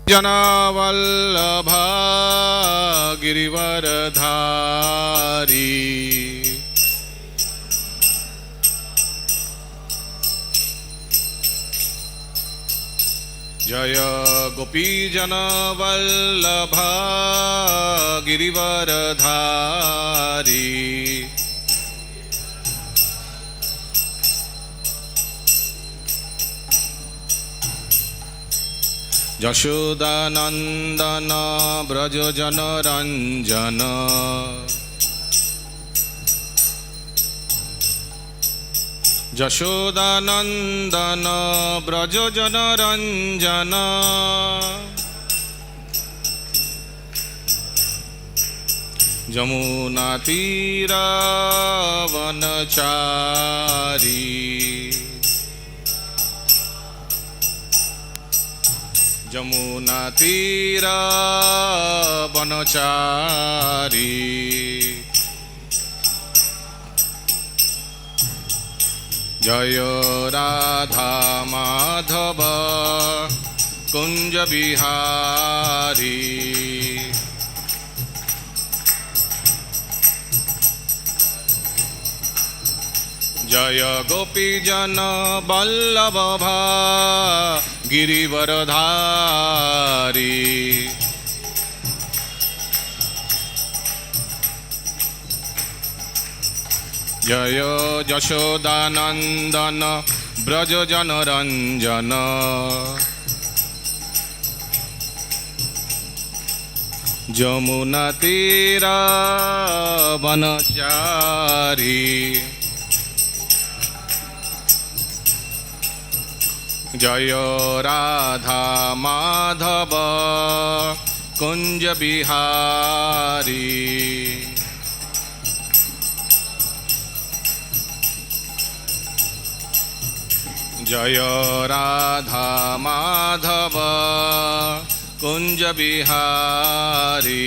जनवल्लभा गिरिवरधारी जय गोपीजनवल्लभा गिरिवरधारी यशोदानंदन ब्रजजनरंजन यशोदानंदन ब्रजजनरंजन यमुनातीरवनचारी यमुनातीरवनचारी जय राधा माधव कुंज बिहारी जय गोपीजन वल्लभ गिरिवरधारी जय यशोदानंदन ब्रजजनरंजन यमुनातीरवनचारी जय राधा माधव कुंज बिहारी जय राधा माधव कुंज बिहारी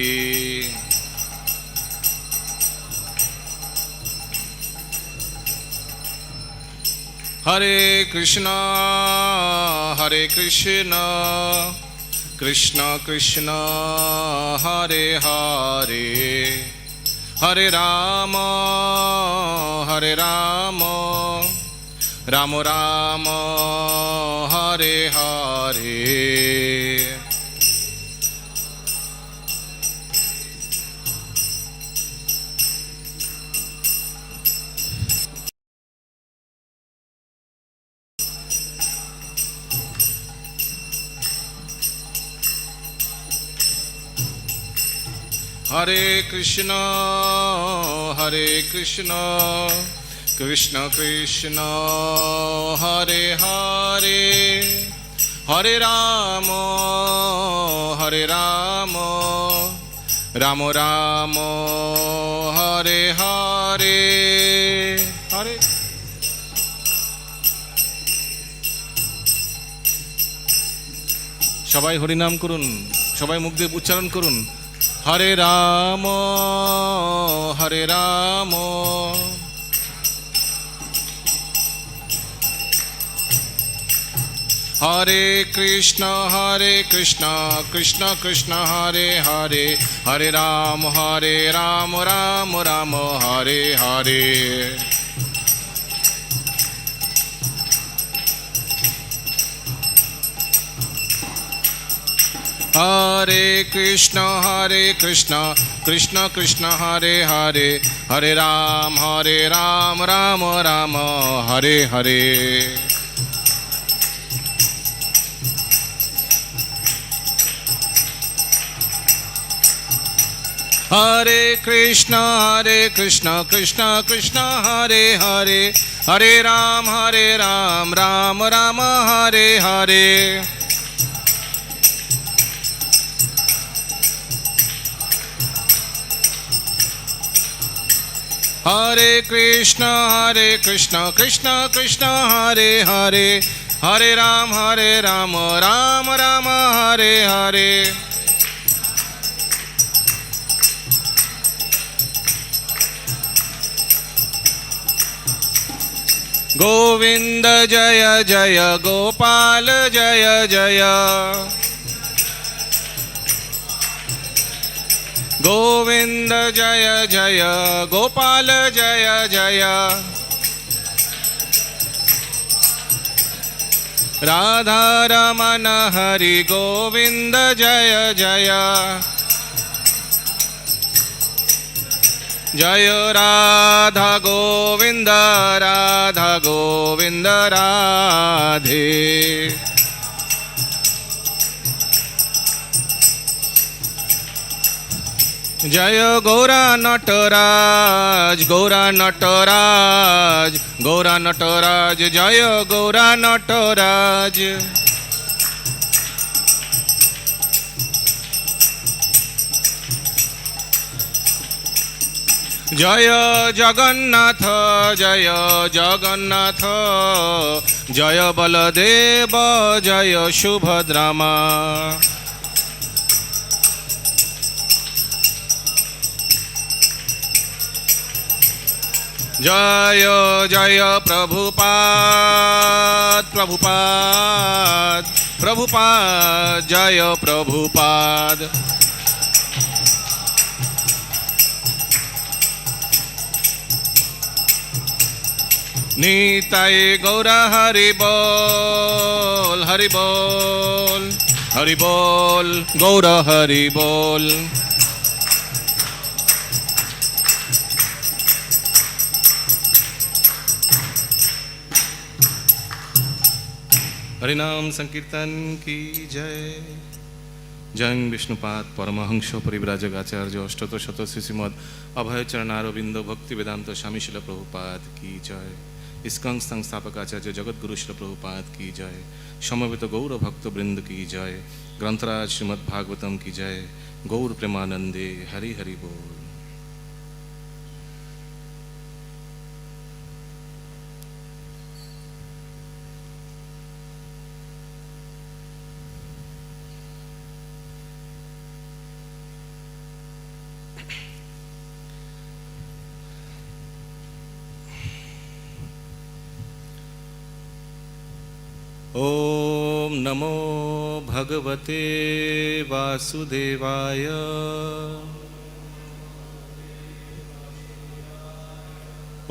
हरे कृष्णा कृष्ण कृष्ण हरे हरे हरे राम राम राम हरे हरे हरे कृष्ण कृष्ण कृष्ण हरे हरे हरे राम राम राम हरे हरे हरे সবাই হরি নাম করুন, সবাই মুখ দিয়ে উচ্চারণ করুন। हरे राम हरे कृष्ण कृष्ण कृष्ण हरे हरे हरे राम राम राम हरे हरे हरे कृष्ण कृष्ण कृष्ण हरे हरे हरे राम राम राम हरे हरे हरे कृष्ण कृष्ण कृष्ण हरे हरे हरे राम राम राम हरे हरे हरे कृष्ण कृष्ण कृष्ण हरे हरे हरे राम राम राम हरे हरे गोविंद जय जय गोपाल जय जय गोविंद जय जय गोपाल जय जय राधा रमण हरि गोविंद जय जय जय राधा गोविंद राधे जय गौरा नटराज जय गौरा नटराज जय जगन्नाथ जय बलदेव जय सुभद्रामा जय जय प्रभुपाद जय प्रभुपाद निताय गौर हरि बोल गौर हरि बोल हरिनाम संकीर्तन की जय। जय विष्णुपाद परमहंस परिव्राजक आचार्य अष्टोत्तर शत श्रीमद अभय चरणारविंद भक्ति वेदांत स्वामी शिल प्रभुपाद की जय। इस्कॉन संस्थापक आचार्य जगत गुरु शिल प्रभुपाद की जय। समवेत गौर भक्त वृंद की जय। ग्रंथराज श्रीमद् भागवतम की जय। गौर प्रेमानंदे हरि हरि बोल। ओम नमो भगवते वासुदेवाय।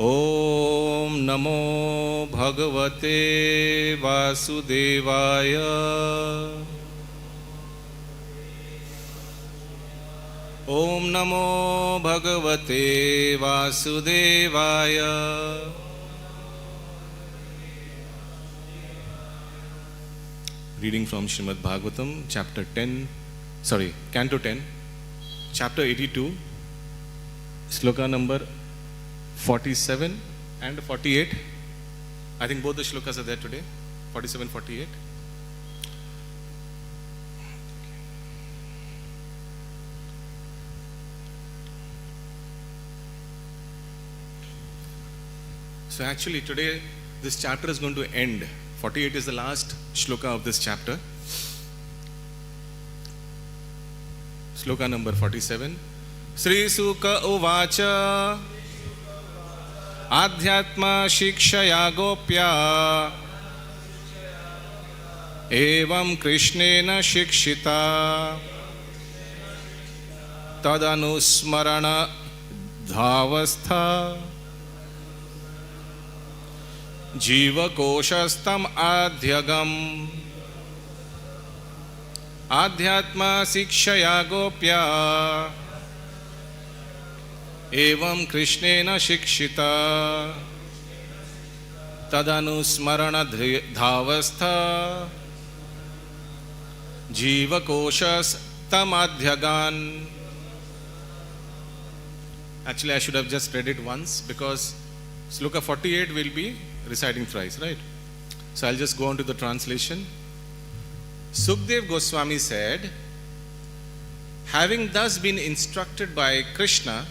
ओम नमो भगवते वासुदेवाय। ओम नमो भगवते वासुदेवाय। Reading from Srimad Bhagavatam, Canto 10, Chapter 82, Sloka number 47 and 48. I think both the shlokas are there today, 47, 48. So actually today this chapter is going to end. 48 is the last shloka of this chapter. Shloka number 47. Sri Suka Uvacha Adhyatma Shikshaya Gopya Evam Krishnena Shikshita Tadanusmarana Dhavastha जीवकोशस्तम आद्यगम आध्यात्मा शिक्षया Gopya एवं कृष्णेन शिक्षिता तदनुस्मरण धावस्थ जीवकोशस्तम आद्यगान. Actually, I should have just read it once because Sloka 48 will be reciting thrice, right? So I'll just go on to the translation. Sukdev Goswami said, having thus been instructed by Krishna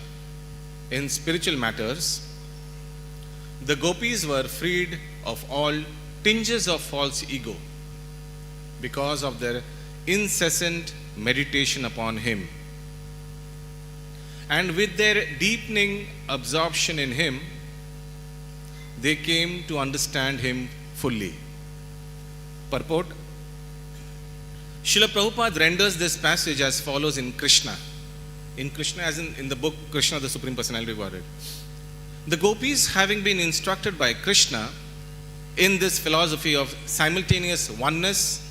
in spiritual matters, the gopis were freed of all tinges of false ego because of their incessant meditation upon him. And with their deepening absorption in him, they came to understand him fully. Purport. Srila Prabhupada renders this passage as follows in Krishna. in Krishna, as in the book Krishna, the Supreme Personality of Godhead. The gopis, having been instructed by Krishna in this philosophy of simultaneous oneness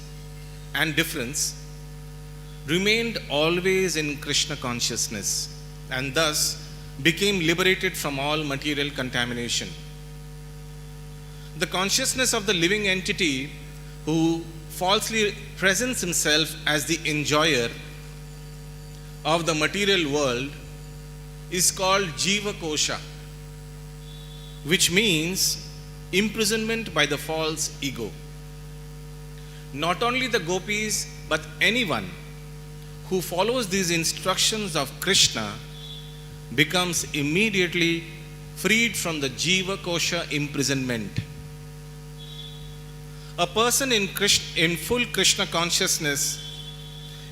and difference, remained always in Krishna consciousness and thus became liberated from all material contamination. The consciousness of the living entity who falsely presents himself as the enjoyer of the material world is called Jiva Kosha, which means imprisonment by the false ego. Not only the gopis, but anyone who follows these instructions of Krishna becomes immediately freed from the Jiva Kosha imprisonment. A person in full Krishna consciousness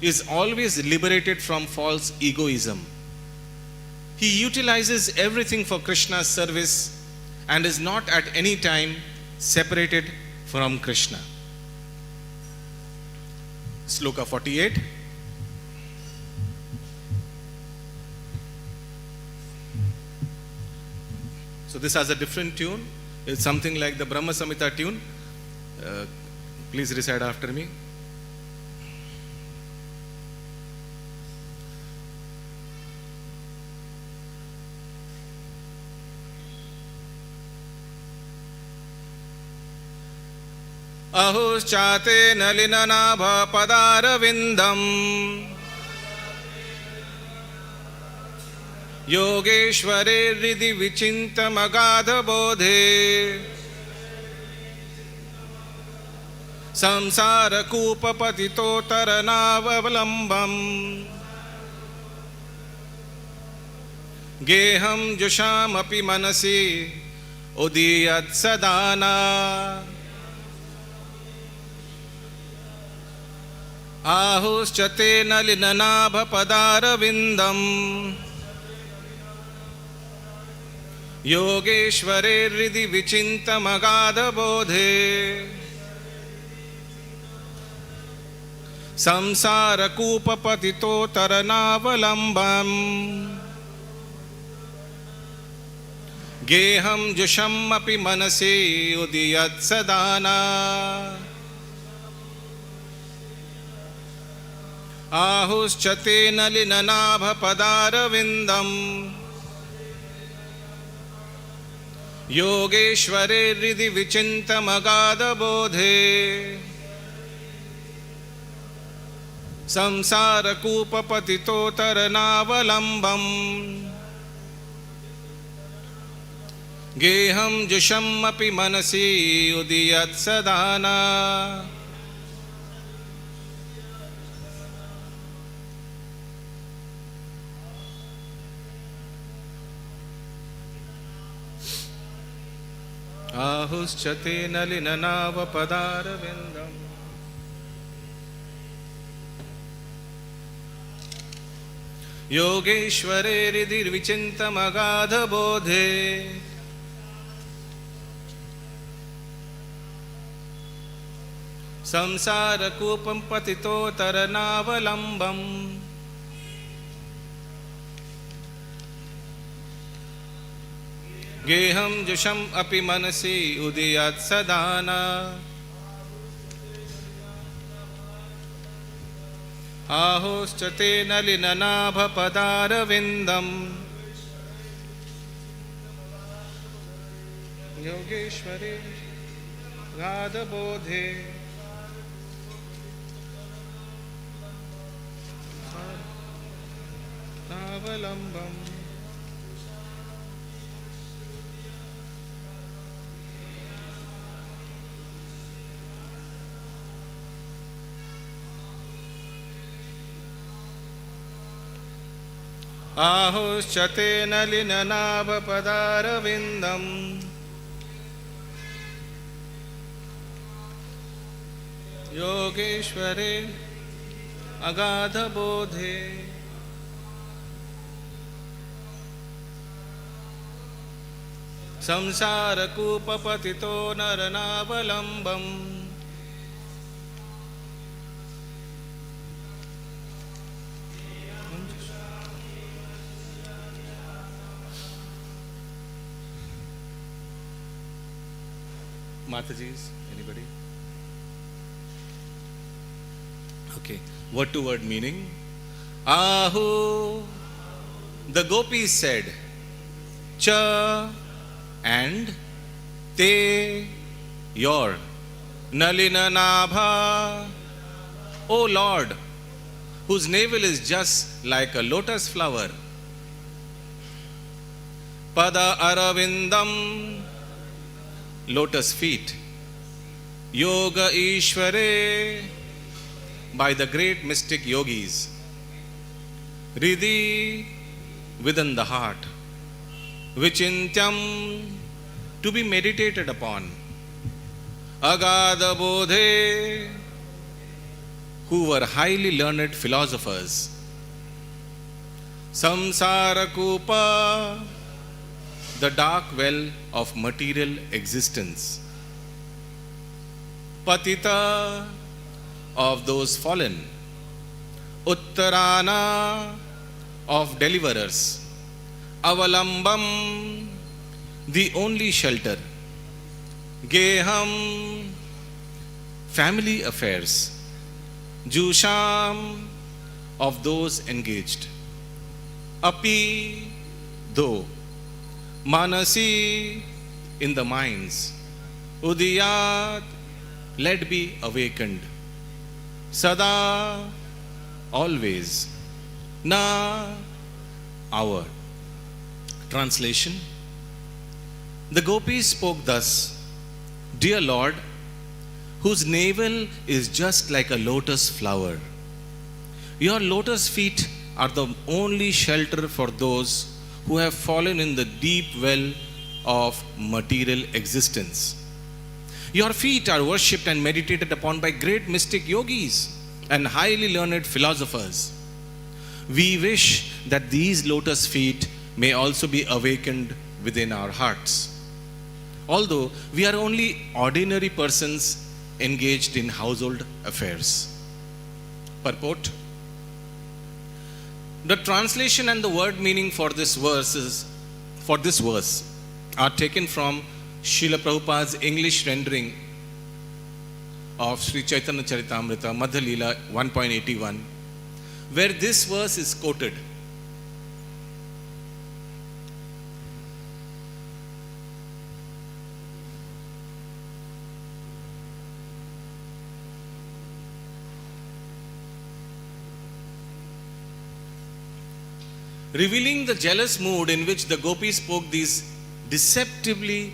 is always liberated from false egoism. He utilizes everything for Krishna's service and is not at any time separated from Krishna. Sloka 48. So this has a different tune. It's something like the Brahma Samhita tune. Please recite after me. Ahuschate nalinanabha padaravindam Yogeshware ridhi vichinta magadha bodhe Samsara kupa patito taranavavalambam Geham jusham api manasi udiyat sadana Ahuschate nalinanabha padaravindam Yogeshware ridhi vichinta magadha bodhe Samsara kupa patito taranavalamvam Geham jusham api manasi udiyat sadana Ahuschate nalinanabha padaravindam Yogeshware ridhi vichinta magadha bodhe Samsara kupa patito taranavalamvam Geham jusham api manasi udiyat sadana Ahuschate nalinanava padaravindam Yogeshware ridhi vichinta magadha bodhe Samsara kupam patito taranavalamvam Geham jusham api manasi udiyat sadana Ahuschate nalinanabha padaravindam Yogeshware radha bodhe Navalambam Ahuschate nalinanabha padaravindam Yogeshware agadha bodhe Samsara kupa patito naranavalamvam Matajis? Anybody? Okay. Word to word meaning. Ahu. The gopis said, Cha and Te, your. Nalina Nabha, O Lord, whose navel is just like a lotus flower. Pada Aravindam, lotus feet. Yoga Ishvare, by the great mystic yogis. Ridhi, within the heart. Vichintyam, to be meditated upon. Agada Bodhe, who were highly learned philosophers. Samsara Kupa, the dark well of material existence. Patita, of those fallen. Uttarana, of deliverers. Avalambam, the only shelter. Geham, family affairs. Jusham, of those engaged. Api, though. Manasi, in the minds. Udiyat, let be awakened. Sada, always. Na, hour. Translation. The gopis spoke thus, Dear Lord, whose navel is just like a lotus flower. Your lotus feet are the only shelter for those who have fallen in the deep well of material existence. Your feet are worshipped and meditated upon by great mystic yogis and highly learned philosophers. We wish that these lotus feet may also be awakened within our hearts. Although we are only ordinary persons engaged in household affairs. Purport. The translation and the word meaning for this verse are taken from Srila Prabhupada's English rendering of Sri Chaitanya Charitamrita Madhya Leela 1.81, where this verse is quoted. Revealing the jealous mood in which the gopis spoke these deceptively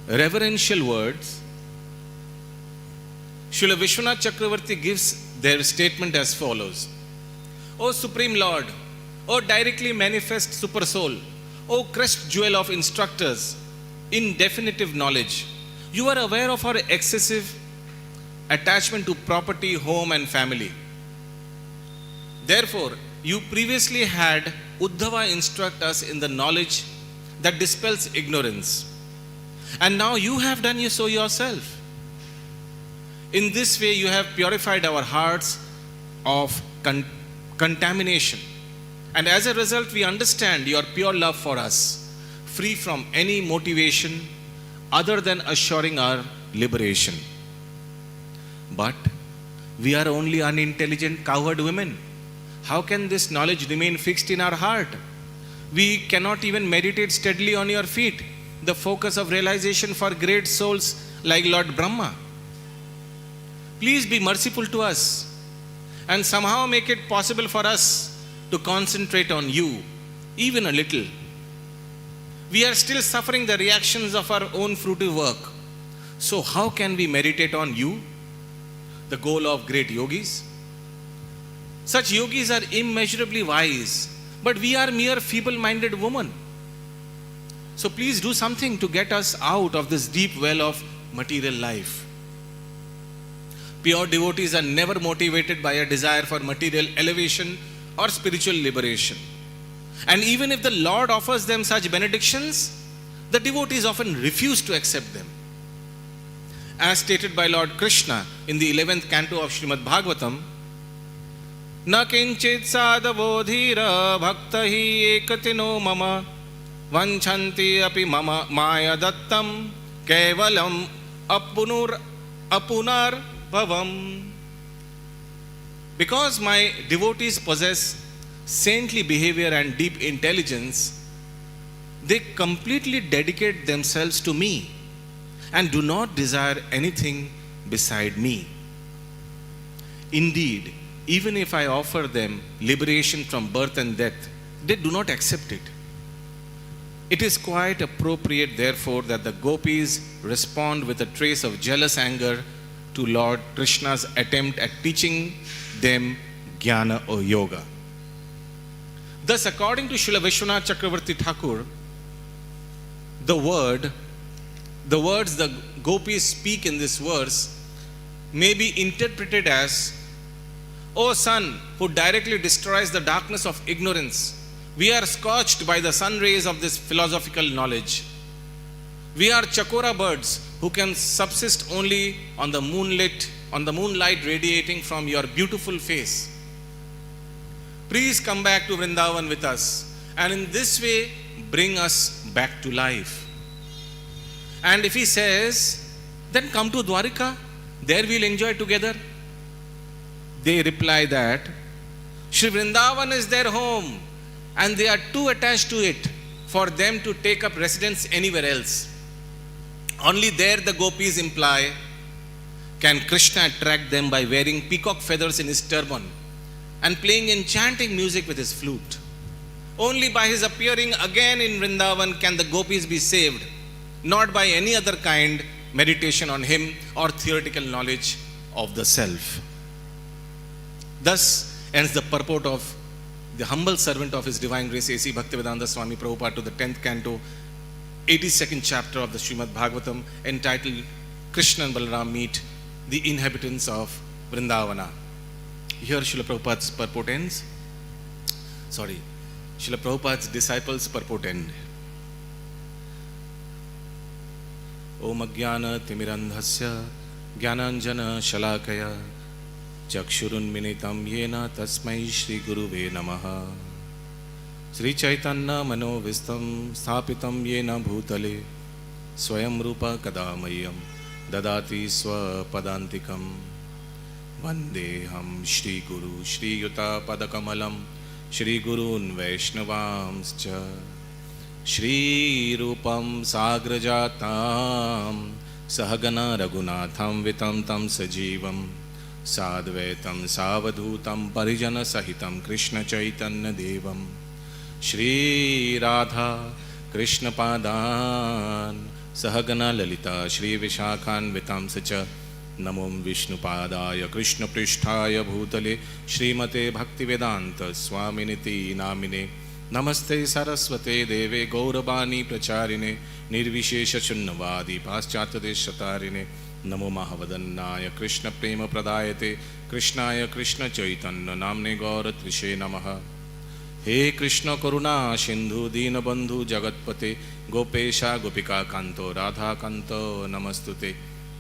reverential words, Srila Vishwanath Chakravarti gives their statement as follows. O Supreme Lord, O directly manifest Super Soul, O crest jewel of instructors in definitive knowledge, you are aware of our excessive attachment to property, home and family. Therefore, you previously had Uddhava instruct us in the knowledge that dispels ignorance. And now you have done so yourself. In this way, you have purified our hearts of contamination. And as a result, we understand your pure love for us, free from any motivation other than assuring our liberation. But we are only unintelligent, cowherd women. How can this knowledge remain fixed in our heart? We cannot even meditate steadily on your feet, the focus of realization for great souls like Lord Brahma. Please be merciful to us and somehow make it possible for us to concentrate on you, even a little. We are still suffering the reactions of our own fruitive work. So how can we meditate on you, the goal of great yogis? Such yogis are immeasurably wise, but we are mere feeble-minded women. So please do something to get us out of this deep well of material life. Pure devotees are never motivated by a desire for material elevation or spiritual liberation. And even if the Lord offers them such benedictions, the devotees often refuse to accept them. As stated by Lord Krishna in the 11th canto of Srimad Bhagavatam, Na kinchit sadavo dhira bhaktahi ekatino mama vanchanti api mama maya dattam kevalam apunar bhavam. Because my devotees possess saintly behavior and deep intelligence, they completely dedicate themselves to me and do not desire anything beside me. Indeed, even if I offer them liberation from birth and death, they do not accept it. It is quite appropriate, therefore, that the gopis respond with a trace of jealous anger to Lord Krishna's attempt at teaching them jnana or yoga. Thus, according to Srila Vishwanath Chakravarti Thakur, the words the gopis speak in this verse may be interpreted as, O sun, who directly destroys the darkness of ignorance, we are scorched by the sun rays of this philosophical knowledge. We are chakora birds who can subsist only on the moonlight radiating from your beautiful face. Please come back to Vrindavan with us, and in this way bring us back to life. And if he says, then come to Dwarika, there we'll enjoy together. They reply that Shri Vrindavan is their home and they are too attached to it for them to take up residence anywhere else. Only there, the gopis imply, can Krishna attract them by wearing peacock feathers in his turban and playing enchanting music with his flute. Only by his appearing again in Vrindavan can the gopis be saved, not by any other kind meditation on him or theoretical knowledge of the self. Thus ends the purport of the humble servant of His Divine Grace A.C. Bhaktivedanta Swami Prabhupada to the 10th canto, 82nd chapter of the Srimad Bhagavatam, entitled Krishna and Balaram Meet the Inhabitants of Vrindavana. Here Srila Prabhupada's purport ends. Srila Prabhupada's disciples' purport end. Om Ajnana Timirandhasya Jnananjana Shalakaya Chakshurunmilitam Yena Tasmai Shri Guruve Namaha. Sri Chaitanya Manovistam Sthapitam Yena Bhutale Swayam Rupa Kadamayam Dadati Swapadantikam Vandeham Shri Guru Shri Yuta Padakamalam Shri Gurun Vaishnavamscha Shri Rupam Sagrajatam Sahagana Raghunatham Vitam Tam Sajivam Sadvaitam Savadhutam Parijana Sahitam Krishna Chaitanya Devam Shri Radha Krishna Padan Sahagana Lalita Shri Vishakhan Vitam Sacha Namom Vishnu Padaya Krishna Pristhaya Bhutale Srimate Bhaktivedanta Swaminiti Namine Namaste Saraswate Deve Gauravani Pracharine Nirvishesha Chunnavadi Paschatadeshatarine Namo Mahavadannaya Krishna Prema Pradayate Krishnaya Krishna Chaitanya Namne Gauratrishe Namaha. He Krishna Karuna Sindhu Dina Bandhu Jagatpate Gopesha Gopika Kanto Radha Kanto Namastute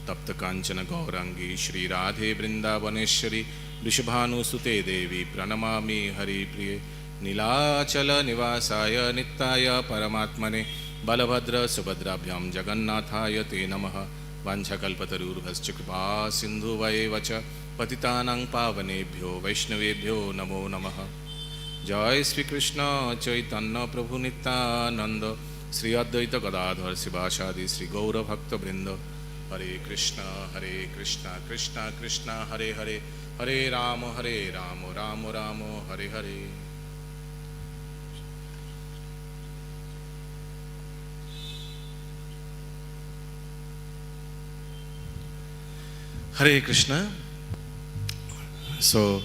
Tapta Kanchana Gaurangi Shri Radhe Vrindavaneshwari Vrishabhanu Sute Devi Pranamami Hari Priye Nilachala Nivasaya Nittaya Paramatmane Balabhadra Subhadrabhyam Jagannathaya Te Namaha Vanchakalpatarurvascha Kripa Sindhu Vaevacha Patitanang Pavanebhyo Vaishnavebhyo Namo Namaha. Jai Sri Krishna Chaitanya Prabhu Nityananda Sri Advaita Gadadhar Sivashadi Sri Gaura Bhakta Brinda. Hare Krishna Krishna Krishna Hare Hare Hare Rama Rama Rama Hare Hare. Hare Krishna. So,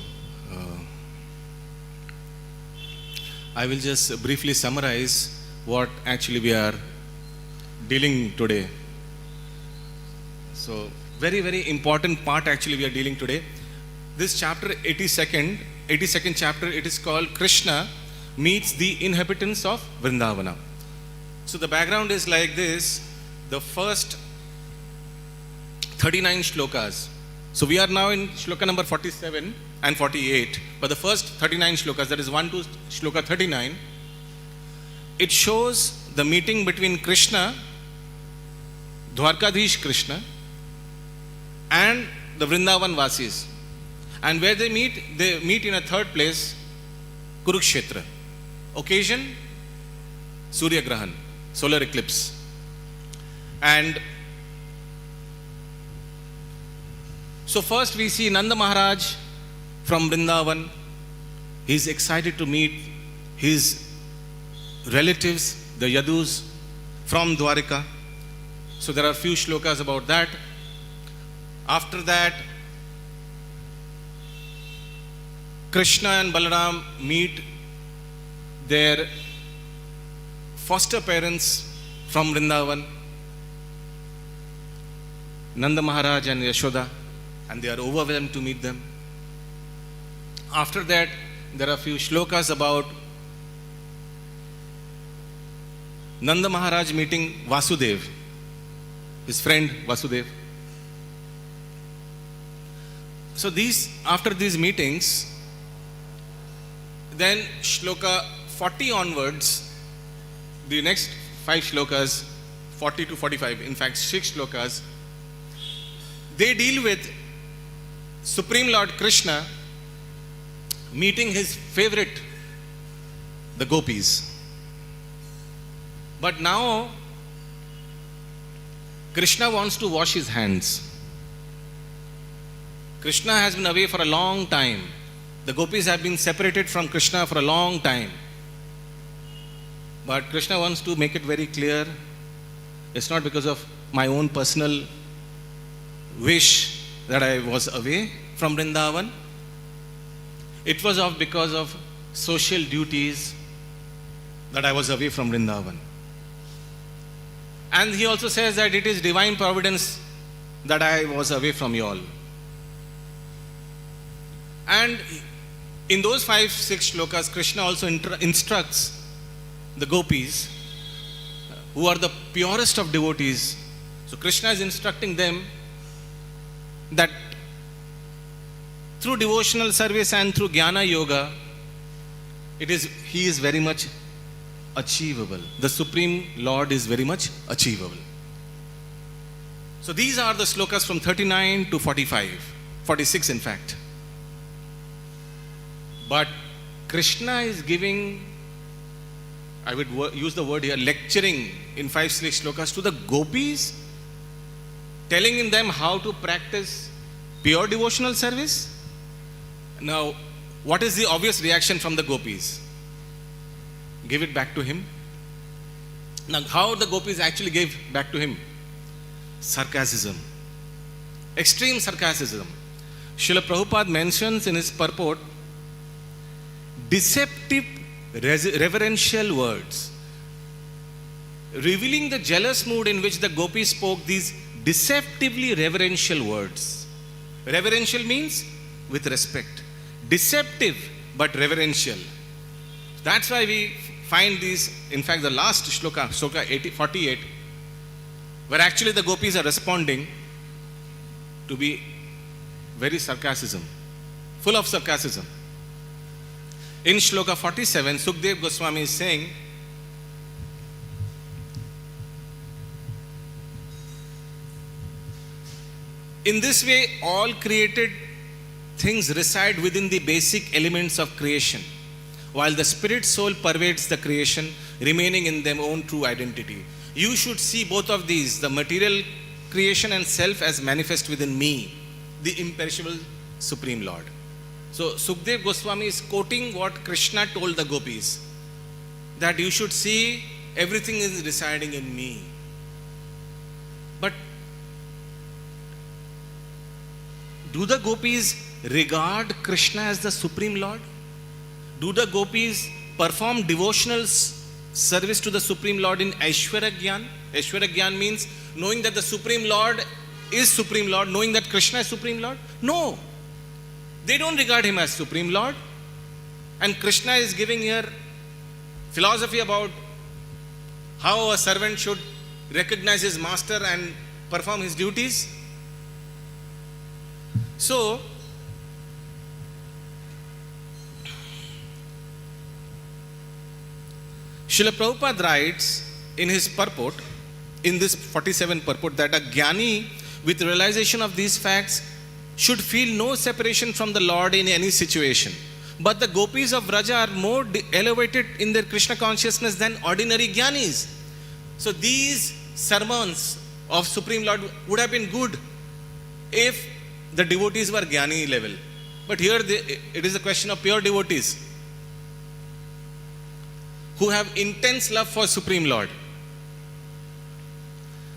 I will just briefly summarize what actually we are dealing today. So, very important part actually we are dealing today. This chapter, 82nd chapter, it is called Krishna Meets the Inhabitants of Vrindavana. So, the background is like this. The first 39 shlokas. So we are now in shloka number 47 and 48. But the first 39 shlokas, that is 1 to shloka 39, it shows the meeting between Krishna, Dwarkadhish Krishna and the Vrindavan Vasis. And where they meet in a third place, Kurukshetra. Occasion, Surya Grahan, solar eclipse. And so first we see Nanda Maharaj from Vrindavan. He is excited to meet his relatives, the Yadus from Dwarika. So there are a few shlokas about that. After that, Krishna and Balaram meet their foster parents from Vrindavan, Nanda Maharaj and Yashoda, and they are overwhelmed to meet them. After that, there are a few shlokas about Nanda Maharaj meeting Vasudev, his friend Vasudev. So after these meetings, then shloka 40 onwards, the next 5 shlokas, 40 to 45, in fact 6 shlokas, they deal with Supreme Lord Krishna meeting his favorite, the gopis. But now Krishna wants to wash his hands. Krishna has been away for a long time. The gopis have been separated from Krishna for a long time. But Krishna wants to make it very clear, it's not because of my own personal wish that I was away from Vrindavan. It was because of social duties that I was away from Vrindavan. And he also says that it is divine providence that I was away from you all. And in those 5-6 shlokas, Krishna also instructs the gopis, who are the purest of devotees. So Krishna is instructing them that through devotional service and through jnana yoga, he is very much achievable. The Supreme Lord is very much achievable. So these are the slokas from 39 to 46 in fact. But Krishna is giving, I would use the word here, lecturing in 5-6 slokas to the gopis, telling them how to practice pure devotional service. Now, what is the obvious reaction from the gopis? Give it back to him. Now, how the gopis actually gave back to him? Sarcasm. Extreme sarcasm. Srila Prabhupada mentions in his purport, deceptive reverential words, revealing the jealous mood in which the gopis spoke these deceptively reverential words. Reverential means with respect. Deceptive but reverential. That's why we find these, in fact the last shloka, shloka 48, where actually the gopis are responding to be very sarcasm, full of sarcasm. In shloka 47, Sukdev Goswami is saying, in this way, all created things reside within the basic elements of creation, while the spirit soul pervades the creation, remaining in their own true identity. You should see both of these, the material creation and self, as manifest within me, the imperishable Supreme Lord. So Sukdev Goswami is quoting what Krishna told the gopis, that you should see everything is residing in me. But do the gopis regard Krishna as the Supreme Lord? Do the gopis perform devotional service to the Supreme Lord in Aishwarya Gyan? Aishwarya Gyan means knowing that the Supreme Lord is Supreme Lord, knowing that Krishna is Supreme Lord? No. They don't regard him as Supreme Lord. And Krishna is giving here philosophy about how a servant should recognize his master and perform his duties. So, Srila Prabhupada writes in his purport, in this 47 purport that a jnani with realization of these facts should feel no separation from the Lord in any situation. But the gopis of Vraja are more elevated in their Krishna consciousness than ordinary jnanis. So these sermons of Supreme Lord would have been good if the devotees were jnani level. But here it is a question of pure devotees who have intense love for Supreme Lord.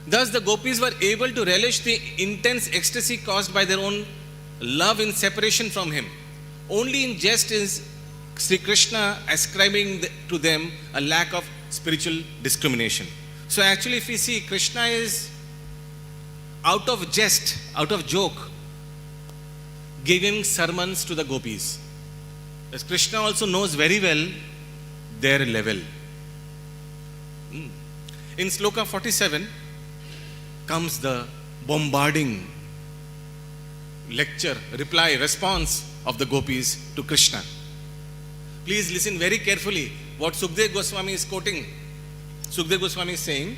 Thus the gopis were able to relish the intense ecstasy caused by their own love in separation from him. Only in jest is Sri Krishna ascribing to them a lack of spiritual discrimination. So actually if we see, Krishna is out of jest, out of joke, giving sermons to the gopis. As Krishna also knows very well their level. In Sloka 47 comes the bombarding lecture, reply, response of the gopis to Krishna. Please listen very carefully what Sukdev Goswami is quoting. Sukdev Goswami is saying,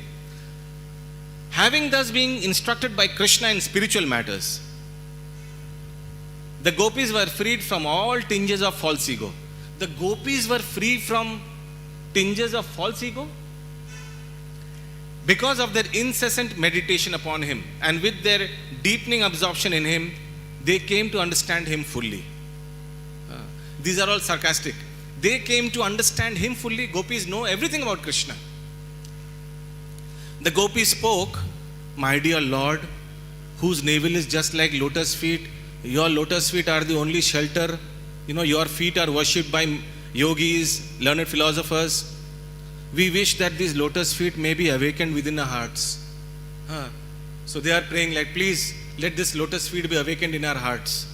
having thus been instructed by Krishna in spiritual matters, the gopis were freed from all tinges of false ego. The gopis were free from tinges of false ego because of their incessant meditation upon him, and with their deepening absorption in him, they came to understand him fully. These are all sarcastic. They came to understand him fully. Gopis know everything about Krishna. The gopis spoke, my dear Lord, whose navel is just like lotus feet. Your lotus feet are the only shelter. Your feet are worshipped by yogis, learned philosophers. We wish that these lotus feet may be awakened within our hearts. So they are praying like, please let this lotus feet be awakened in our hearts.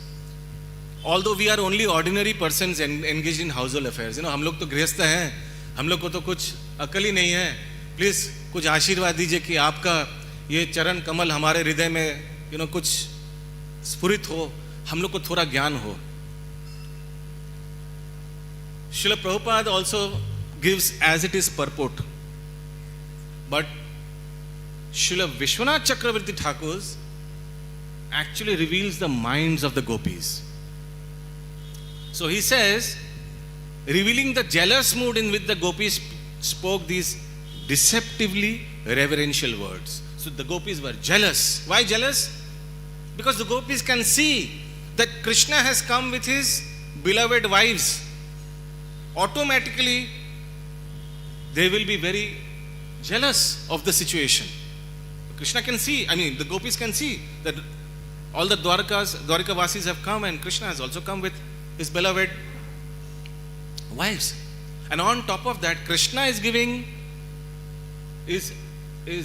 Although we are only ordinary persons engaged in household affairs. हम लोग तो गृहस्थ हैं, हम लोग को तो कुछ अकल ही नहीं है. प्लीज कुछ आशीर्वाद दीजिए कि आपका ये चरण कमल हमारे हृदय में कुछ स्फुरित हो, हम लोग को थोड़ा ज्ञान हो. Srila Prabhupada also gives as it is purport. But Srila Vishwanath Chakravarti Thakur actually reveals the minds of the gopis. So he says, revealing the jealous mood in which the gopis spoke these deceptively reverential words. So the gopis were jealous. Why jealous? Because the gopis can see that Krishna has come with his beloved wives. Automatically, they will be very jealous of the situation. Krishna can see, the gopis can see that all the Dwarikavasis have come and Krishna has also come with his beloved wives. And on top of that, Krishna is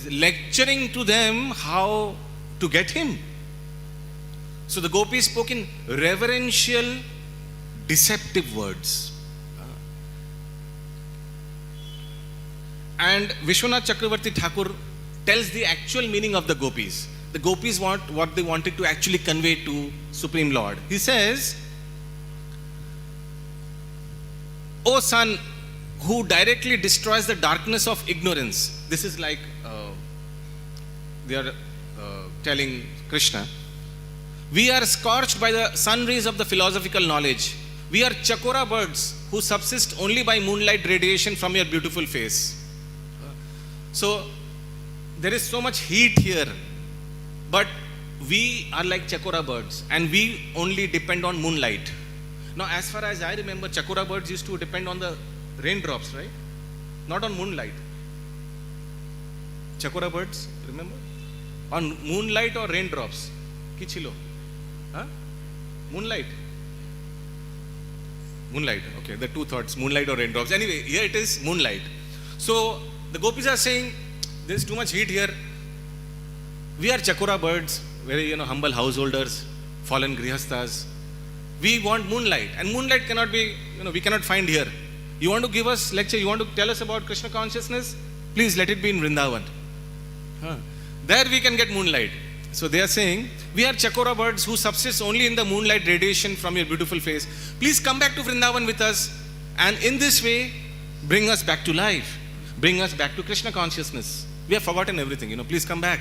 lecturing to them how to get him. So the gopis spoke in reverential, deceptive words. And Vishwanath Chakravarti Thakur tells the actual meaning of the gopis. The gopis want what they wanted to actually convey to Supreme Lord. He says, O son, who directly destroys the darkness of ignorance. This is like they are telling Krishna, we are scorched by the sun rays of the philosophical knowledge. We are chakora birds who subsist only by moonlight radiation from your beautiful face. So there is so much heat here, but we are like chakora birds and we only depend on moonlight. Now as far as I remember, chakora birds used to depend on the raindrops, right? Not on moonlight. Chakora birds, remember? On moonlight or raindrops? Kichilo? Huh? Moonlight. Moonlight, okay, the two thoughts, moonlight or raindrops. Anyway, here it is moonlight. So the gopis are saying, there is too much heat here. We are chakora birds, very humble householders, fallen grihasthas. We want moonlight, and moonlight cannot be, we cannot find here. You want to give us lecture, you want to tell us about Krishna consciousness? Please let it be in Vrindavan. There we can get moonlight. So they are saying, we are chakora birds who subsist only in the moonlight radiation from your beautiful face. Please come back to Vrindavan with us, and in this way, bring us back to life. Bring us back to Krishna consciousness. We have forgotten everything, please come back.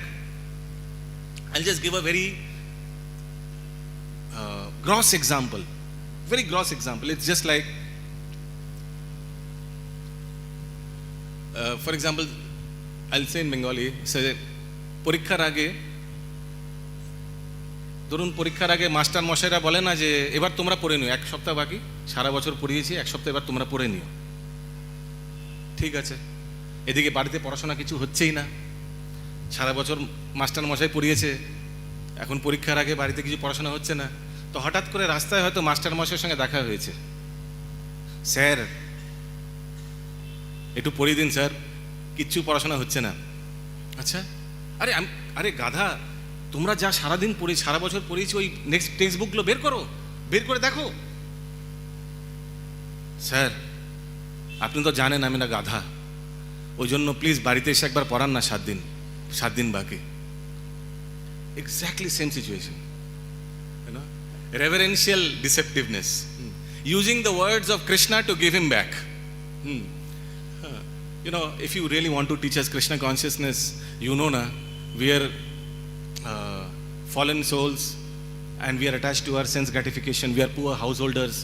I'll just give a very gross example. Very gross example. It's just like, for example, I'll say in Bengali, say, পরীক্ষার আগে ধরুন পরীক্ষার আগে master মশাইরা বলে না যে এবার তোমরা পড়ে নিও, এক সপ্তাহ বাকি, সারা বছর পড়িয়েছি, এক সপ্তাহ এবার তোমরা পড়ে নিও। ঠিক আছে, এদিকে বাড়িতে পড়াশোনা কিছু হচ্ছেই না, সারা বছর মাস্টার মশাই পড়িয়েছে, এখন পরীক্ষার আগে বাড়িতে কিছু পড়াশোনা হচ্ছে না। তো হঠাৎ করে রাস্তায় হয়তো মাস্টার মশাইয়ের সঙ্গে দেখা হয়েছে, স্যার একটু পড়িয়ে দিন স্যার, কিচ্ছু পড়াশোনা হচ্ছে না। আচ্ছা, আরে গাধা, তোমরা যা সারাদিন পড়ি, সারা বছর পড়িয়েছি, ওই নেক্সট টেক্সট বুকগুলো বের করো, বের করে দেখো। স্যার আপনি তো জানেন আমি না গাধা, ওই জন্য প্লিজ বাড়িতে এসে একবার পড়ান না, 7 দিন বাকি। Exactly same situation, reverential deceptiveness, using the words of Krishna to give him back. If you really want to teach us Krishna consciousness, na, we are fallen souls and we are attached to our sense gratification, we are poor householders.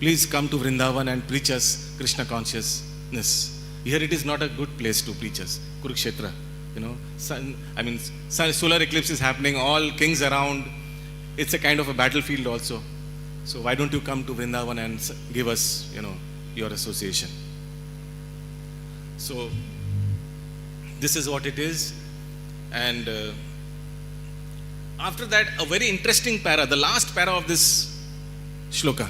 Please come to Vrindavan and preach us Krishna consciousness. Here it is not a good place to preach us. Kurukshetra, solar eclipse is happening, all kings around, it's a kind of a battlefield also. So why don't you come to Vrindavan and give us, your association. So this is what it is. And after that, a very interesting para, the last para of this shloka.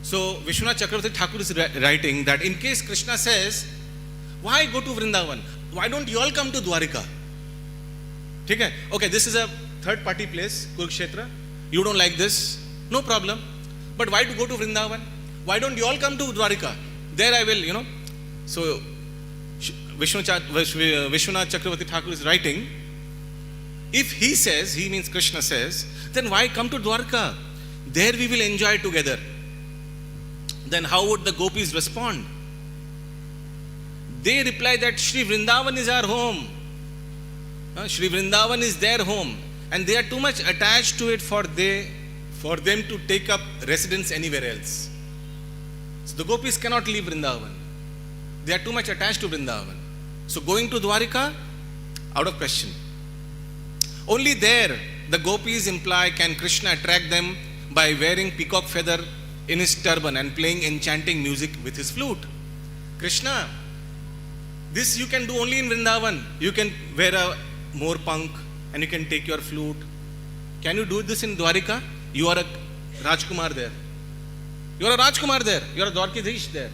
So Vishwanath Chakravarti Thakur is writing that in case Krishna says, why go to Vrindavan? Why don't you all come to Dwarika? Okay, this is a third party place, Kurukshetra. You don't like this? No problem. But why to go to Vrindavan? Why don't you all come to Dwarika? There I will, So Vishwanath Chakravarti Thakur is writing, if he says, he means Krishna says, then why come to Dwarka? There we will enjoy together. Then how would the gopis respond? They reply that Shri Vrindavan is our home. Shri Vrindavan is their home, and they are too much attached to it for them to take up residence anywhere else. So the gopis cannot leave Vrindavan. They are too much attached to Vrindavan. So going to Dwarika, out of question. Only there the gopis imply can Krishna attract them by wearing peacock feather in his turban and playing enchanting music with his flute. Krishna, this you can do only in Vrindavan. You can wear a more punk and you can take your flute. Can you do this in Dwarika? You are a Rajkumar there. You are a Rajkumar there. You are a Dwarkadish there.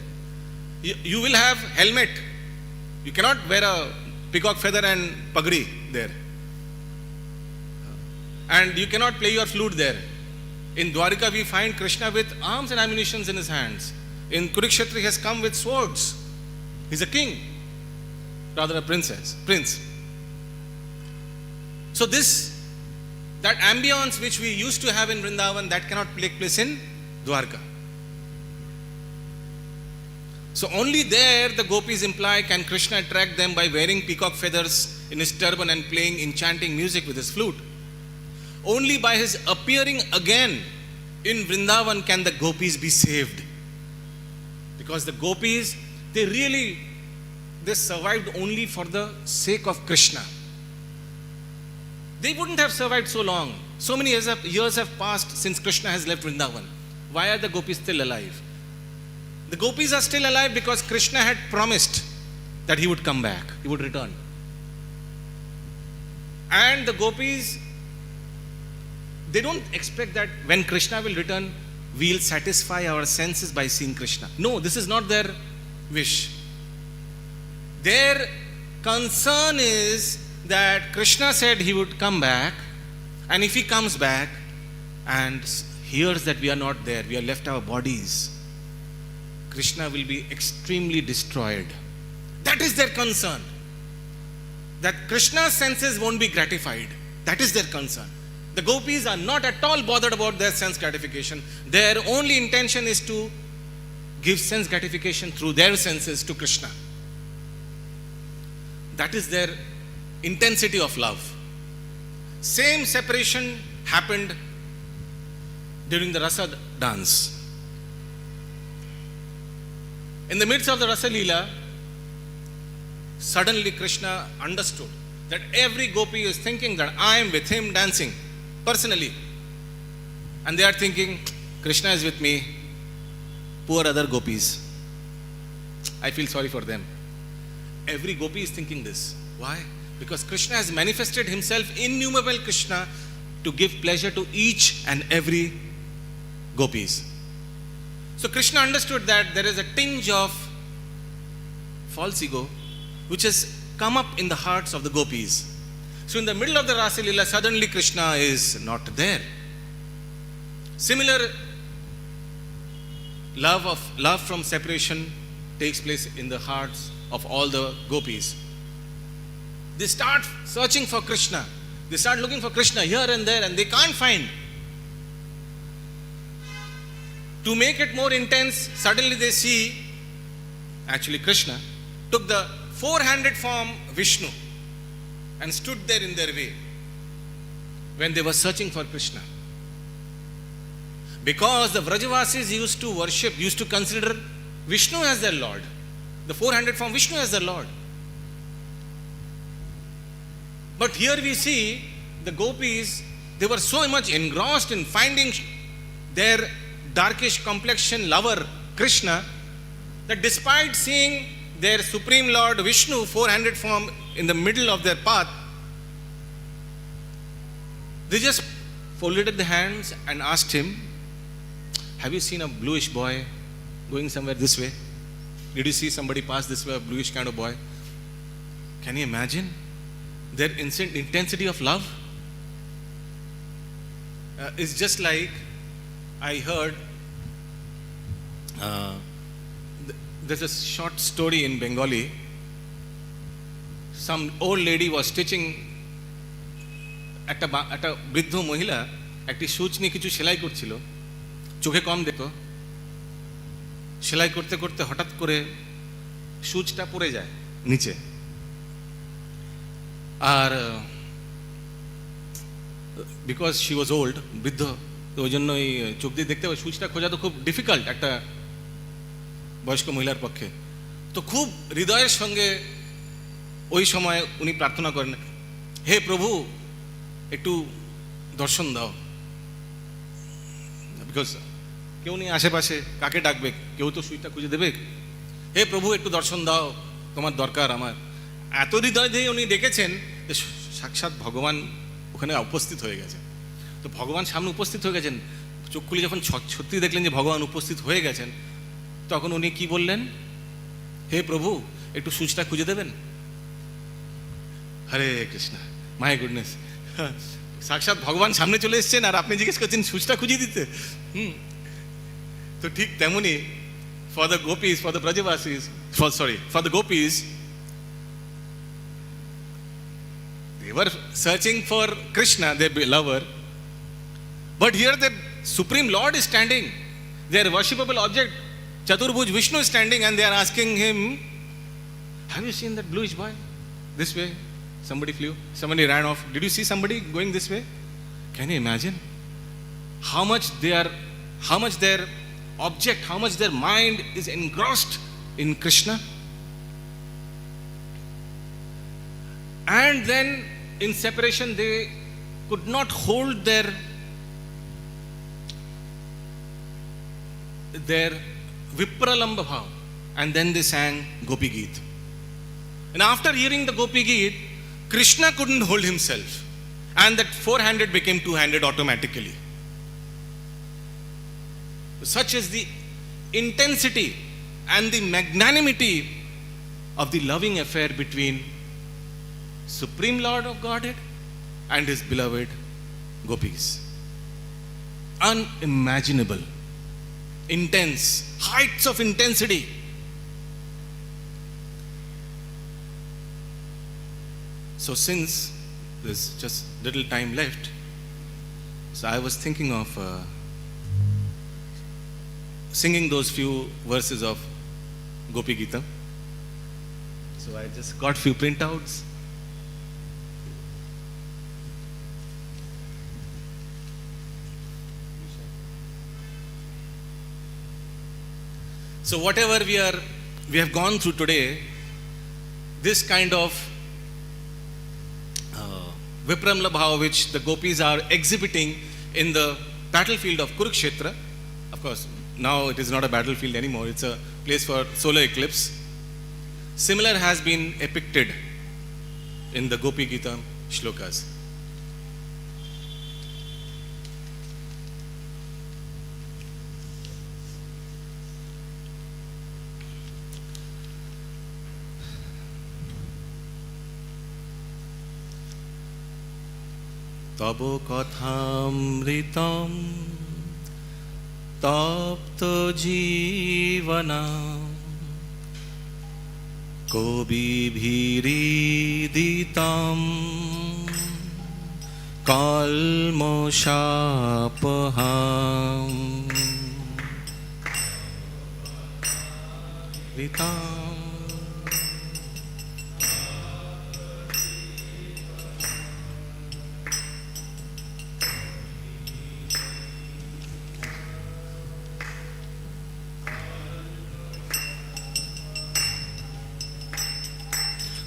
You will have helmet. You cannot wear a peacock feather and pagri there. And you cannot play your flute there. In Dwarika we find Krishna with arms and ammunitions in his hands. In Kurukshetra he has come with swords. He's a king, rather a prince. So that ambience which we used to have in Vrindavan, that cannot take place in Dwarka. So only there the gopis imply can Krishna attract them by wearing peacock feathers in his turban and playing enchanting music with his flute. Only by his appearing again in Vrindavan can the gopis be saved. Because the gopis, they survived only for the sake of Krishna. They wouldn't have survived so long. So many years have passed since Krishna has left Vrindavan. Why are the gopis still alive? The gopis are still alive because Krishna had promised that he would come back, he would return. And the gopis, they don't expect that when Krishna will return, we'll satisfy our senses by seeing Krishna. No, this is not their wish. Their concern is that Krishna said he would come back, and if he comes back and hears that we are not there, we are left our bodies, Krishna will be extremely destroyed. That is their concern. That Krishna's senses won't be gratified. That is their concern. The gopis are not at all bothered about their sense gratification. Their only intention is to give sense gratification through their senses to Krishna. That is their intensity of love. Same separation happened during the Rasa dance. In the midst of the Rasa Leela, suddenly Krishna understood that every gopi is thinking that I am with him dancing personally. And they are thinking, Krishna is with me, poor other gopis. I feel sorry for them. Every gopi is thinking this. Why? Because Krishna has manifested himself, innumerable Krishna, to give pleasure to each and every gopis. So Krishna understood that there is a tinge of false ego which has come up in the hearts of the gopis. So in the middle of the Rasa Leela, suddenly Krishna is not there. Similar love from separation takes place in the hearts of all the gopis. They start searching for Krishna. They start looking for Krishna here and there, and they can't find. To make it more intense, suddenly they see, actually Krishna took the four-handed form Vishnu and stood there in their way when they were searching for Krishna. Because the Vrajavasis used to worship, used to consider Vishnu as their Lord. The four-handed form Vishnu as their Lord. But here we see the gopis, they were so much engrossed in finding their darkish complexion lover Krishna, that despite seeing their Supreme Lord Vishnu, four-handed form, in the middle of their path, they just folded their hands and asked him, have you seen a bluish boy going somewhere this way? Did you see somebody pass this way, a bluish kind of boy? Can you imagine their intensity of love? It's just like I heard, there's a short story in Bengali. Some old lady was stitching একটা বৃদ্ধ মহিলা একটি সূচ নিয়ে কিছু সেলাই করছিল, চোখে কম দেখতো, সেলাই করতে করতে হঠাৎ করে সূচটা পড়ে যায় নিচে, আর বিকজ শি ওয়াজ ওল্ড, বৃদ্ধ, তো ওই জন্য এই চোখ দিয়ে দেখতে হবে, সূচটা খোঁজা তো খুব ডিফিকাল্ট একটা বয়স্ক মহিলার পক্ষে। তো খুব হৃদয়ের সঙ্গে ওই সময় উনি প্রার্থনা করেন, হে প্রভু একটু দর্শন দাও, বিকজ কেউ নেই আশেপাশে, কাকে ডাকবে, কেউ তো সুইটা খুঁজে দেবে, হে প্রভু একটু দর্শন দাও, তোমার দরকার আমার। এত হৃদয় দিয়ে উনি ডেকেছেন যে সাক্ষাৎ ভগবান ওখানে উপস্থিত হয়ে গেছে। তো ভগবান সামনে উপস্থিত হয়ে গেছেন, চোখ খুলে যখন সত্যি দেখলেন যে ভগবান উপস্থিত হয়ে গেছেন, তখন উনি কি বললেন, হে প্রভু একটু সুচটা খুঁজে দেবেন। হরে কৃষ্ণ, মাই গুডনেস, সাক্ষাৎ ভগবান সামনে চলে এসছেন আর আপনি জিজ্ঞেস করছেন সুচটা খুঁজে দিতে। তো ঠিক তেমনি for the gopis, for the Brajavasis, for the gopis, they were searching for Krishna, their lover, but here the Supreme Lord is standing, their worshipable object Chaturbhuj Vishnu is standing, and they are asking him, have you seen that bluish boy this way? Somebody flew, somebody ran off, did you see somebody going this way? Can you imagine how much their object, how much their mind is engrossed in Krishna? And then in separation they could not hold their Vipralamba bhav, and then they sang Gopi Geet. And after hearing the Gopi Geet, Krishna couldn't hold himself, and that four-handed became two-handed automatically. Such is the intensity and the magnanimity of the loving affair between Supreme Lord of Godhead and his beloved gopis. Unimaginable, intense, heights of intensity. So since there's just little time left, so I was thinking of singing those few verses of Gopi Gita. So I just got few printouts. So whatever we have gone through today, this kind of Vipramla Bhava which the gopis are exhibiting in the battlefield of Kurukshetra, of course now it is not a battlefield anymore, it's a place for solar eclipse. Similar has been depicted in the Gopi Gita shlokas. Tabo kathamritam tapta jivanam kobi bhiriditam kalmoshapaham ritam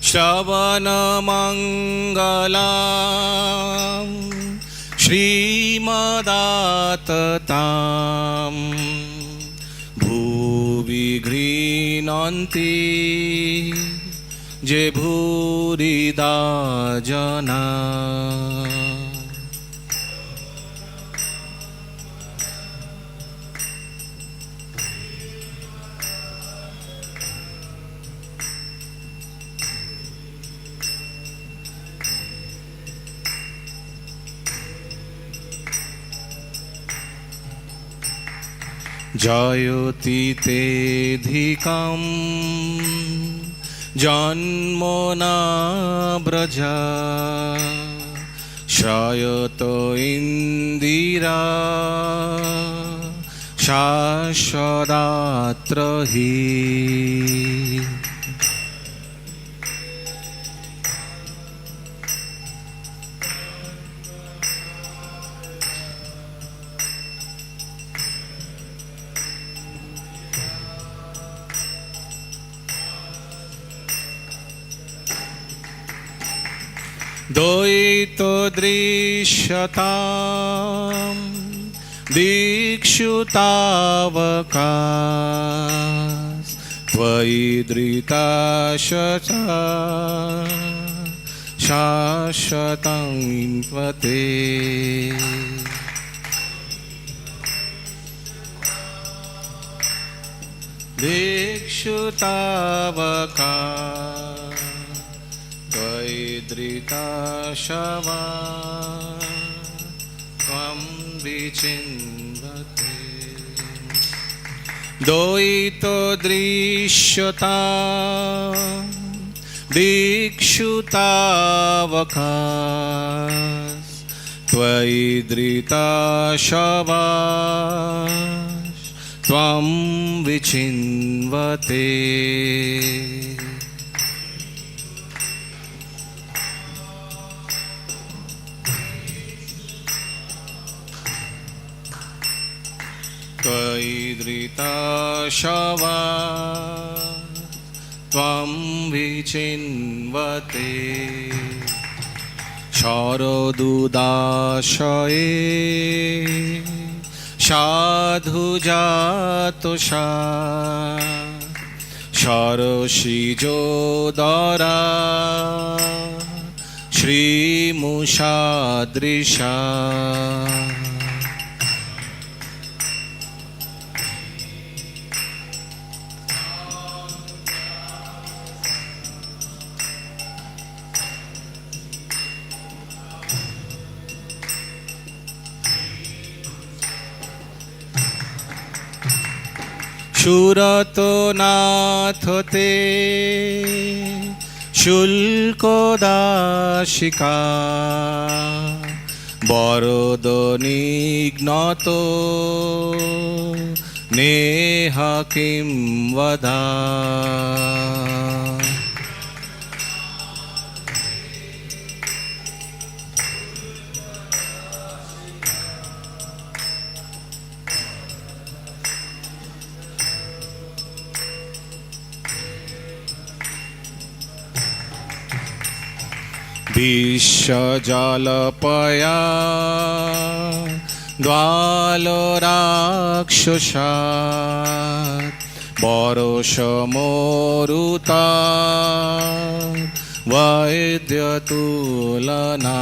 Shravana Mangalam Srimadattatam Bhuvi Grinanti Je Bhurida Jana Jayoti te dhikam janmona braja Shrayato indira shashadatrahi Doito drishatam dikshutavakas Tvaidrita shata shashatam pate Dikshutavakas Tvaidrita shava Tvam vichinvate Doito drishyata Dikshutavakas Tvaidrita shava Tvam vichinvate Tvaidrita shava Tvam vichinvate Sharadudashaye Sadhu jatosha Sharashijodara Shri Mushadrisha Shurato nathote shulko dashika Barodo nignato neha kim vada বিশ্বজলপয়া দ্বালরাক্ষসা বরসমরুতা বৈদ্যতুলনা।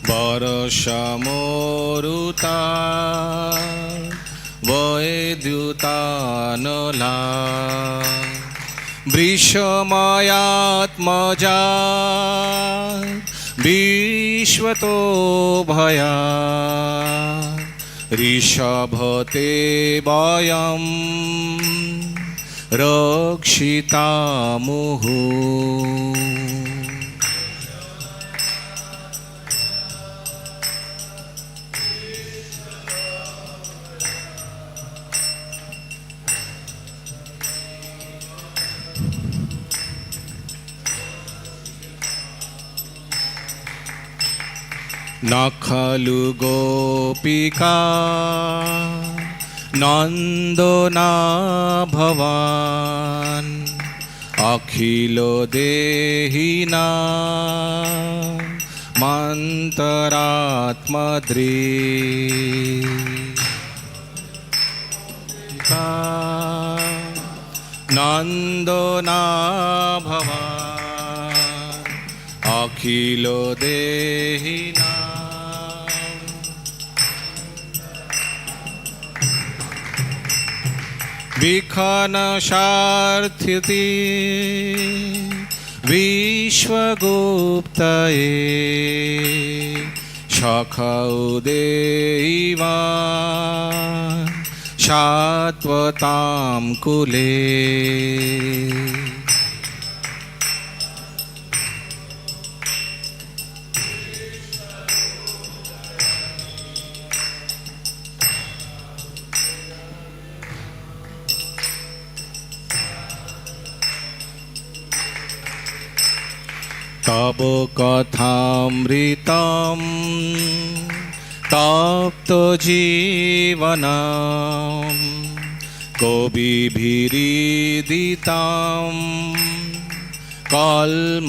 বরসমরুতা বৈদ্যুতানলা বৃষময়াত্মজা বিশ্বতো ভয়া ঋষভতে বয়ম রক্ষিতামুহু। ন খলু গোপিকা নন্দনা ভবান অখিল দেহিনা মন্তরাত্মদ্রি। নন্দনা ভবান অখিল দেহিনা বিখনসার্থিতি বিশ্বগুপ্তয়ে সখৌ দেবান সাত্বতাম কুলে। তব কথামৃতম তপ্ত জীবনম কবিভিরিদিতম কল্মষাপহাম।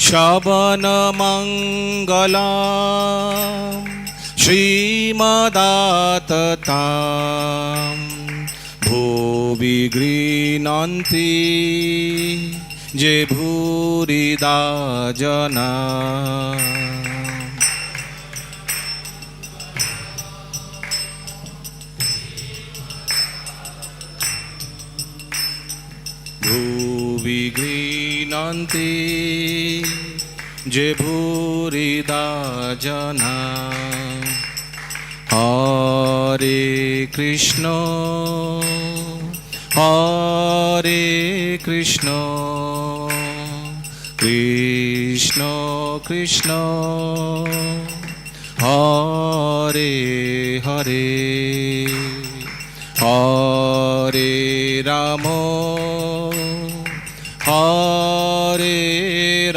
শ্রবণ মঙ্গলম শ্রীমদাততাম ভুবি গৃণন্তি যে ভূরিদা জনা। ভুবি গৃণন্তি যে ভূরিদা জনা। হরে কৃষ্ণ হরে কৃষ্ণ কৃষ্ণ কৃষ্ণ হরে হরে হরে রাম হরে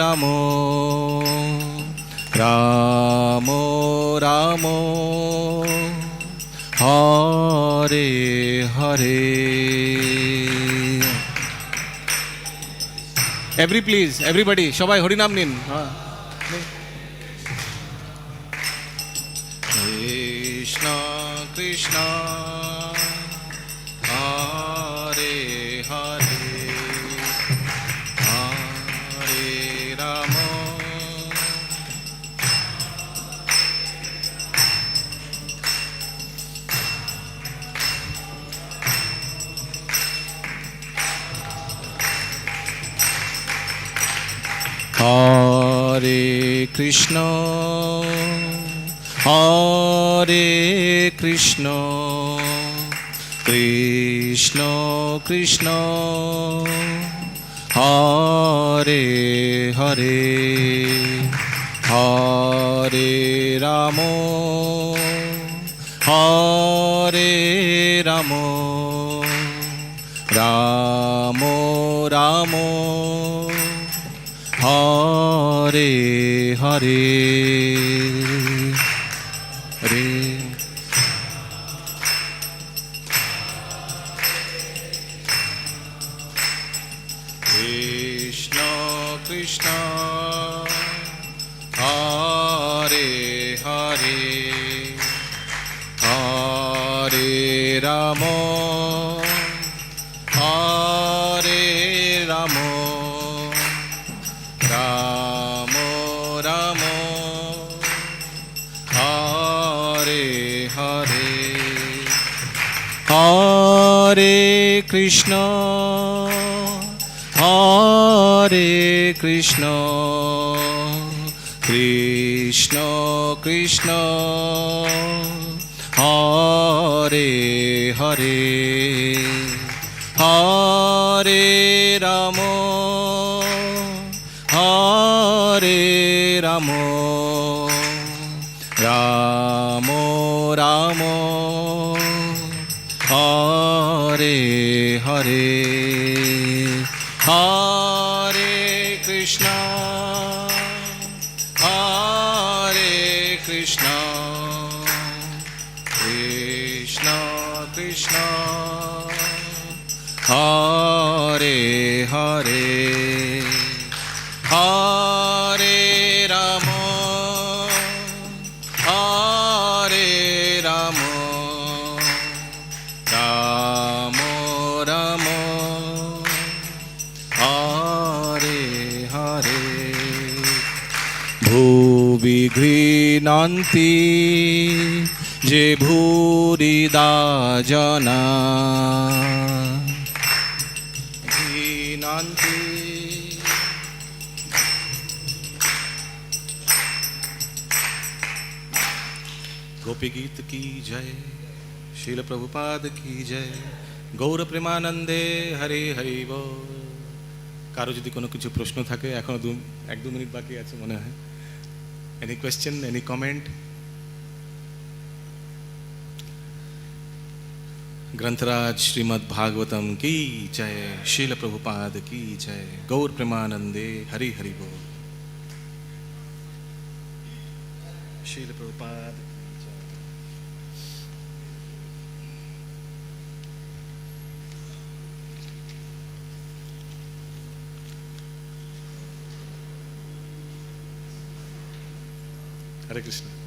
Ram Ram Ram Hare Hare. Everybody সবাই হরিনাম নিন। কৃষ্ণ কৃষ্ণ হরে হরে হরে রাম হরে কৃষ্ণ হরে Krishna Krishna Krishna Hare Hare, Hare Ramo, Hare Ramo, Ramo Ramo, Hare Hare, Hare. Krishna Krishna, Hare Hare, Hare Ramo, Hare Ramo, Ramo Ramo, Hare Hare, Hare Krishna, Hare Krishna, Krishna Krishna, Hare Hare, Hare Ramo, Hare Ramo, Ramo Ramo, Hare Hare, Hare Krishna, Hare Krishna, Krishna Krishna, Hare Hare, Hare Ramo, Hare Ramo, Ramo Ramo, Hare Hare. Bhuvi grinanti je bhurida jana, grinanti. गोपी गीत की जय, शील प्रभुपाद की जय, गौर प्रेमानंदे हरे हरि बोल। কারো যদি কোনো কিছু প্রশ্ন থাকে, এখনো 1-2 মিনিট বাকি আছে মনে হয়। Any question, any comment? ग्रंथराज श्रीमद् भागवतम की जय, शील प्रभुपाद की जय, गौर प्रेमानंदे हरि हरि बोल। शील प्रभुपाद की जय। हरे कृष्ण।